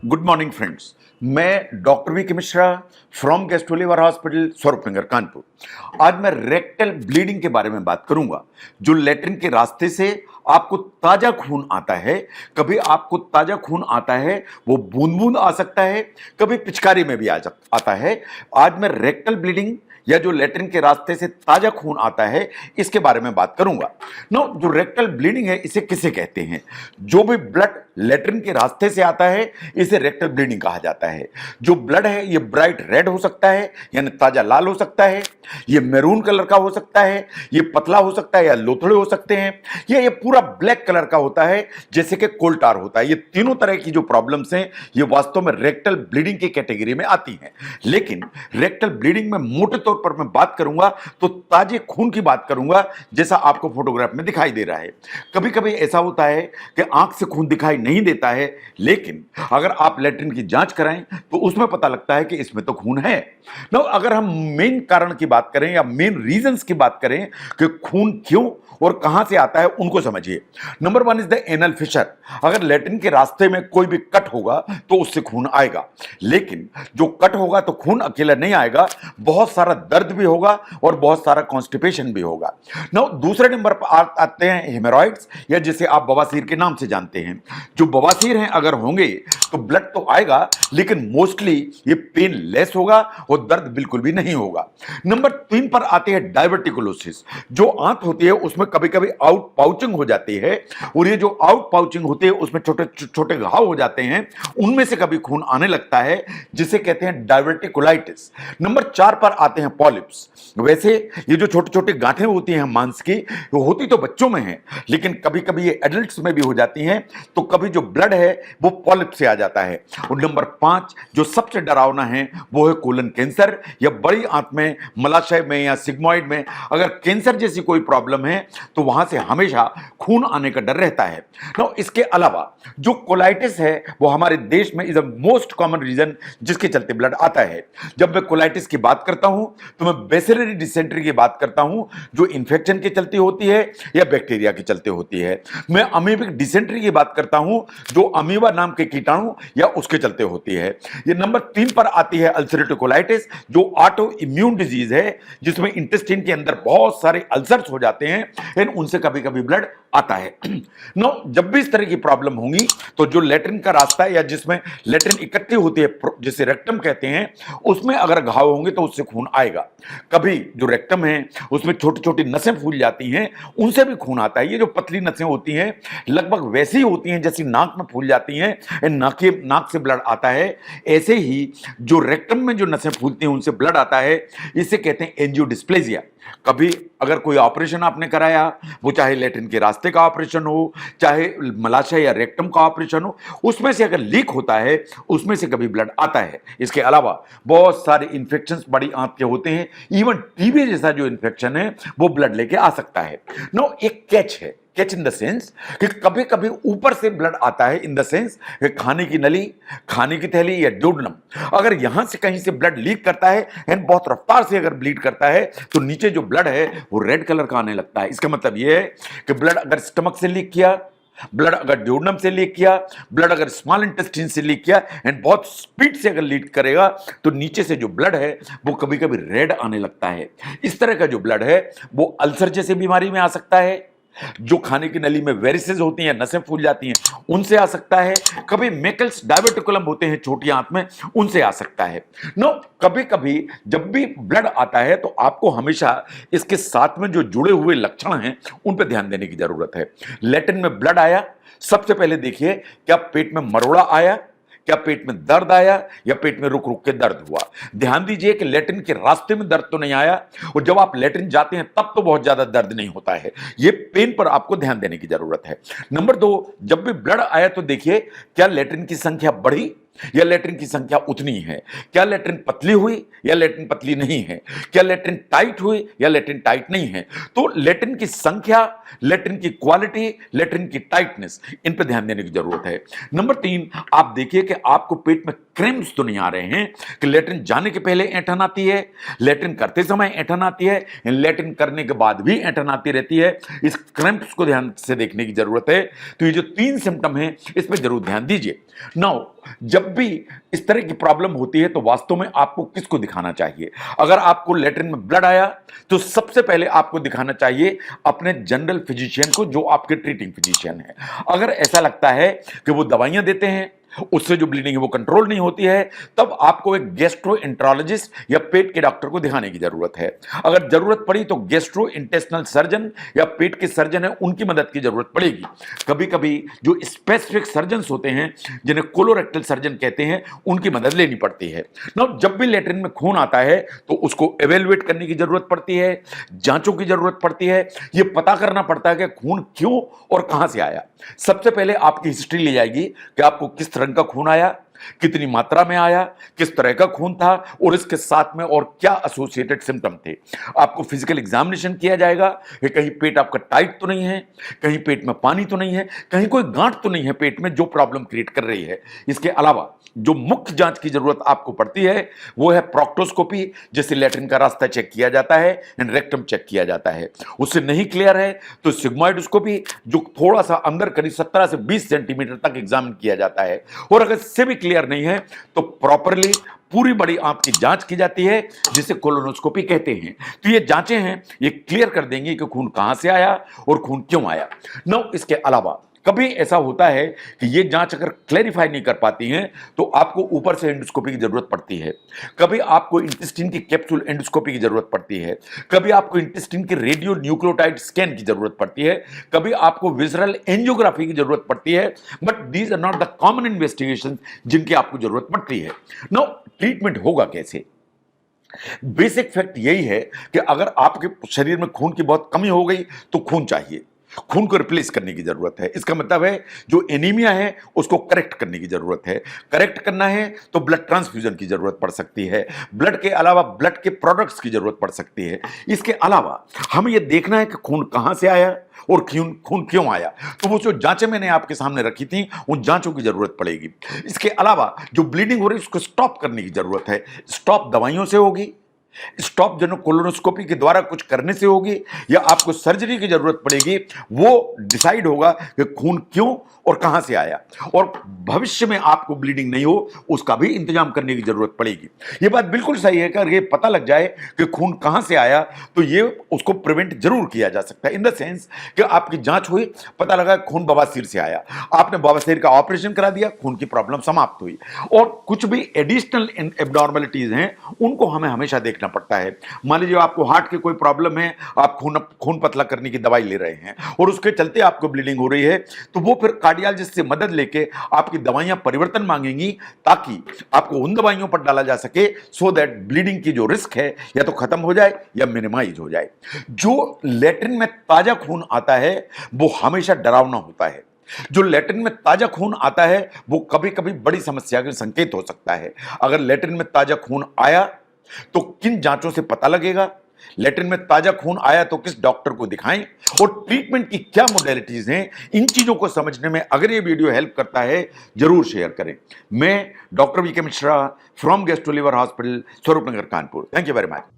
Good morning friends. मैं doctor V K Mishra from gastro liver hospital Swaroopnagar Kanpur. आज मैं रेक्टल ब्लीडिंग के बारे में बात करूंगा, जो लेट्रिन के रास्ते से आपको ताजा खून आता है। कभी आपको ताजा खून आता है, वो बूंद बूंद आ सकता है, कभी पिचकारी में भी आता है। आज मैं रेक्टल ब्लीडिंग या जो लेट्रिन के रास्ते से ताजा खून आता है, इसके बारे में बात करूंगा। जो रेक्टल ब्लीडिंग है, इसे किसे कहते हैं? जो भी ब्लड लेट्रिन के रास्ते से आता है, इसे रेक्टल ब्लीडिंग कहा जाता है। जो ब्लड है, ये ब्राइट रेड हो सकता है, यानी ताजा लाल हो सकता है, ये मैरून कलर का हो सकता है, ये पतला हो सकता है या लोथड़े हो सकते हैं, या ये पूरा ब्लैक कलर का होता है जैसे कि कोल्टार होता है। ये तीनों तरह की जो प्रॉब्लम्स हैं, ये वास्तव में रेक्टल ब्लीडिंग की कैटेगरी में आती हैं। लेकिन रेक्टल ब्लीडिंग में मोटे तौर पर मैं बात करूंगा तो ताजे खून की बात करूंगा, जैसा आपको फोटोग्राफ में दिखाई दे रहा है। कभी कभी ऐसा होता है कि आंख से खून दिखाई नहीं देता है, लेकिन अगर आप लेट्रिन की जांच कराएं तो उसमें पता लगता है कि इसमें तो खून है। अगर हम मेन कारण की बात करें या मेन रीजंस की बात करें कि खून क्यों और कहां से आता है, उनको समझिए। Number 1 is the anal fissure. अगर लेट्रिन के रास्ते में कोई भी कट होगा तो उससे खून आएगा, लेकिन जो कट होगा तो खून अकेला नहीं आएगा, बहुत सारा दर्द भी होगा और बहुत सारा कॉन्स्टिपेशन भी होगा। दूसरे नंबर पर आते हैं हेमोरॉइड्स, या जिसे आप बवासीर के नाम से जानते हैं। जो बवासीर हैं अगर होंगे तो ब्लड तो आएगा, लेकिन मोस्टली ये पेन लेस होगा और दर्द बिल्कुल भी नहीं होगा। नंबर 3 पर आते हैं डायवर्टिकुलोसिस। जो आंत होती है उसमें कभी कभी आउट पाउचिंग हो जाती है, और ये जो आउट पाउचिंग होती है उसमें छोटे छोटे घाव हो जाते हैं, उनमें से कभी खून आने लगता है, जिसे कहते हैं डायवर्टिकुलाइटिस। नंबर 4 पर आते हैं पॉलिप्स। वैसे ये जो छोटे छोटे गांठें होती हैं मांस की, वो होती तो बच्चों में है, लेकिन कभी कभी ये एडल्ट्स में भी हो जाती हैं। तो कभी जो ब्लड है वो पॉलिप से आ जाता है। और नंबर 5 जो सबसे डरावना है, वो है कोलन कैंसर, या बड़ी आंत में, मलाशय में या सिग्मोइड में अगर कैंसर जैसी कोई प्रॉब्लम है तो वहां से हमेशा खून आने का डर रहता है। इसके अलावा जो कोलाइटिस है, वो हमारे देश में is the most common reason जिसके चलते ब्लड आता है। जब मैं कोलाइटिस की बात करता हूं तो मैं बेसिलरी डिसेंट्री की बात करता हूं, जो इन्फेक्शन के चलते होती है या बैक्टीरिया के चलते होती है। मैं अमीबिक डिसेंट्री की बात करता हूं, जो अमीबा नाम के कीटाणु या उसके चलते होती है। ये नंबर 3 पर आती है अल्सरेटिव कोलाइटिस, जो ऑटो इम्यून डिजीज है, जिसमें इंटेस्टाइन के अंदर बहुत सारे अल्सर्स हो जाते हैं, एंड उनसे कभी कभी ब्लड आता है। जब भी इस तरह की प्रॉब्लम होंगी तो जो लेट्रिन का रास्ता है या जिसमें लेट्रिन इकट्ठी होती है, जिसे रेक्टम कहते हैं, उसमें अगर घाव होंगे तो उससे खून आएगा। कभी जो रेक्टम है उसमें छोटी छोटी नसें फूल जाती हैं, उनसे भी खून आता है। ये जो पतली नसें होती हैं लगभग वैसी होती हैं जैसी नाक में फूल जाती हैं, नाक से ब्लड आता है। ऐसे ही जो रेक्टम में जो नसें फूलती हैं उनसे ब्लड आता है, इसे कहते हैं एंजियोडिस्प्लेजिया। कभी अगर कोई ऑपरेशन आपने कराया, वो चाहे लेट्रिन के रास्ते का ऑपरेशन हो, चाहे मलाशय या रेक्टम का ऑपरेशन हो, उसमें से अगर लीक होता है उसमें से कभी ब्लड आता है। इसके अलावा बहुत सारे इंफेक्शंस बड़ी आंत के होते हैं, इवन टीबी जैसा जो इंफेक्शन है वो ब्लड लेके आ सकता है। एक कैच है, कैच इन द सेंस कि कभी कभी ऊपर से ब्लड आता है, इन द सेंस खाने की नली, खाने की थैली या ड्यूडनम, अगर यहां से कहीं से ब्लड लीक करता है एंड बहुत रफ्तार से अगर ब्लीड करता है तो नीचे जो ब्लड है वो रेड कलर का आने लगता है। इसका मतलब यह है कि ब्लड अगर स्टमक से लीक किया, ब्लड अगर ड्यूडनम से लीक किया, ब्लड अगर स्मॉल इंटेस्टाइन से लीक किया एंड बहुत स्पीड से अगर लीक करेगा तो नीचे से जो ब्लड है वो कभी कभी रेड आने लगता है। इस तरह का जो ब्लड है वो अल्सर जैसे बीमारी में आ सकता है, जो खाने की नली में वेरिसेस होती हैं, नसें फूल जाती हैं, उनसे आ सकता है। कभी मेकल्स डायवर्टिकुलम होते हैं छोटी आंत में, उनसे आ सकता है। कभी कभी जब भी ब्लड आता है तो आपको हमेशा इसके साथ में जो जुड़े हुए लक्षण हैं उन पर ध्यान देने की जरूरत है। लेट्रिन में ब्लड आया, सबसे पहले देखिए क्या पेट में मरोड़ा आया, क्या पेट में दर्द आया, या पेट में रुक रुक के दर्द हुआ। ध्यान दीजिए कि लेट्रिन के रास्ते में दर्द तो नहीं आया, और जब आप लेट्रिन जाते हैं तब तो बहुत ज्यादा दर्द नहीं होता है। ये पेन पर आपको ध्यान देने की जरूरत है। नंबर 2, जब भी ब्लड आया तो देखिए क्या लेट्रिन की संख्या बढ़ी या लेट्रिन की संख्या उतनी है, क्या लेट्रिन पतली हुई या लेट्रिन पतली नहीं है, क्या लेट्रिन टाइट हुई या लेट्रिन टाइट नहीं है। तो लेट्रिन की संख्या, लेट्रिन की क्वालिटी, लेट्रिन की टाइटनेस, इन पर ध्यान देने की जरूरत है। नंबर 3, आप देखिए कि आपको पेट में क्रैम्प्स तो नहीं आ रहे हैं कि लेटरिन जाने के पहले ऐंठन आती है, लेटरिन करते समय ऐंठन आती है, लेटरिन करने के बाद भी ऐंठन आती रहती है। इस क्रैम्प्स को ध्यान से देखने की जरूरत है। तो ये जो 3 सिम्टम हैं इस पर जरूर ध्यान दीजिए। नाउ जब भी इस तरह की प्रॉब्लम होती है तो वास्तव में आपको किसको दिखाना चाहिए? अगर आपको लेटरिन में ब्लड आया तो सबसे पहले आपको दिखाना चाहिए अपने जनरल फिजिशियन को, जो आपके ट्रीटिंग फिजिशियन है। अगर ऐसा लगता है कि वो दवाइयां देते हैं, उससे जो ब्लीडिंग है वो कंट्रोल नहीं होती है, तब आपको एक गैस्ट्रोएंटरोलॉजिस्ट या पेट के डॉक्टर को दिखाने की जरूरत है। अगर जरूरत पड़ी तो गैस्ट्रो इंटेस्टिनल सर्जन या पेट के सर्जन है उनकी मदद की जरूरत पड़ेगी। कभी कभी जो स्पेसिफिक सर्जन होते हैं जिन्हें कोलोरेक्टल सर्जन कहते हैं, उनकी मदद लेनी पड़ती है ना। जब भी लेटरिन में खून आता है तो उसको एवेलुएट करने की जरूरत पड़ती है, जांचों की जरूरत पड़ती है, यह पता करना पड़ता है कि खून क्यों और कहां से आया। सबसे पहले आपकी हिस्ट्री ली जाएगी कि आपको किस रंग का खून आया, कितनी मात्रा में आया, किस तरह का खून था और इसके साथ में और क्या एसोसिएटेड सिम्टम थे। आपको फिजिकल एग्जामिनेशन किया जाएगा कि कहीं पेट आपका टाइट तो नहीं है, कहीं पेट में पानी तो नहीं है, कहीं कोई गांठ तो नहीं है पेट में जो प्रॉब्लम क्रिएट कर रही है। इसके अलावा जो मुख्य जांच की जरूरत आपको पड़ती है वो है प्रोक्टोस्कोपी, जिससे लेटरिन का रास्ता चेक किया जाता है एंड रेक्टम चेक किया जाता है। उससे नहीं क्लियर है तो सिग्मोइडोस्कोपी, जो थोड़ा सा अंदर करीब 17 से 20 सेंटीमीटर तक एग्जामिन किया जाता है। और अगर इससे भी क्लियर नहीं है तो प्रॉपरली पूरी बड़ी आंत की जांच की जाती है, जिसे कोलोनोस्कोपी कहते हैं। तो ये जांचें हैं, ये क्लियर कर देंगी कि खून कहां से आया और खून क्यों आया। नौ इसके अलावा कभी ऐसा होता है कि ये जांच अगर क्लैरिफाई नहीं कर पाती हैं तो आपको ऊपर से एंडोस्कोपी की जरूरत पड़ती है। कभी आपको इंटेस्टाइन की कैप्सूल एंडोस्कोपी की जरूरत पड़ती है, कभी आपको इंटेस्टाइन की रेडियो न्यूक्लियोटाइड स्कैन की जरूरत पड़ती है, कभी आपको विजरल एंजियोग्राफी की जरूरत पड़ती है। But these are not the common investigation जिनकी आपको जरूरत पड़ती है। नो ट्रीटमेंट होगा कैसे? बेसिक फैक्ट यही है कि अगर आपके शरीर में खून की बहुत कमी हो गई तो खून चाहिए, खून को रिप्लेस करने की जरूरत है। इसका मतलब है जो एनीमिया है उसको करेक्ट करने की जरूरत है। करेक्ट करना है तो ब्लड ट्रांसफ्यूजन की जरूरत पड़ सकती है, ब्लड के अलावा ब्लड के प्रोडक्ट्स की जरूरत पड़ सकती है। इसके अलावा हमें यह देखना है कि खून कहां से आया और खून क्यों आया। तो वो जो जांचें मैंने आपके सामने रखी थी उन जांचों की जरूरत पड़ेगी। इसके अलावा जो ब्लीडिंग हो रही है उसको स्टॉप करने की जरूरत है। स्टॉप दवाइयों से होगी, स्टॉप जो कोलोनोस्कोपी के द्वारा कुछ करने से होगी, या आपको सर्जरी की जरूरत पड़ेगी। वो डिसाइड होगा कि खून क्यों और कहां से आया, और भविष्य में आपको ब्लीडिंग नहीं हो उसका भी इंतजाम करने की जरूरत पड़ेगी। ये बात बिल्कुल सही है कि अगर ये पता लग जाए कि खून कहां से आया तो ये उसको प्रिवेंट जरूर किया जा सकता है। इन द सेंस कि आपकी जांच हुई, पता लगा खून बवासीर से आया, आपने बवासीर का ऑपरेशन करा दिया, खून की प्रॉब्लम समाप्त हुई। और कुछ भी एडिशनल एब्नॉर्मलिटीज हैं उनको हमें हमेशा देखना पड़ता है। मान लीजिए आपको हार्ट की कोई प्रॉब्लम है, आप खून पतला करने की दवाई ले रहे हैं और उसके चलते आपको ब्लीडिंग हो रही है, तो वो फिर कार्डियोलॉजिस्ट से मदद लेके आपकी दवाइयां परिवर्तन मांगेंगी ताकि आपको उन दवाइयों पर डाला जा सके सो दैट ब्लीडिंग की जो रिस्क है या तो खत्म हो जाए या मिनिमाइज हो जाए। जो लेटरिन में ताजा खून आता है वो हमेशा डरावना होता है। जो लेटरिन में ताजा खून आता है वो कभी कभी बड़ी समस्या का संकेत हो सकता है। अगर लेटरिन में ताजा खून आया तो किन जांचों से पता लगेगा, लेटरिन में ताजा खून आया तो किस डॉक्टर को दिखाएं, और ट्रीटमेंट की क्या मोडेलिटीज हैं, इन चीजों को समझने में अगर ये वीडियो हेल्प करता है जरूर शेयर करें। मैं doctor V K Mishra from gastro liver hospital, Swaroopnagar, Kanpur. Thank you very much.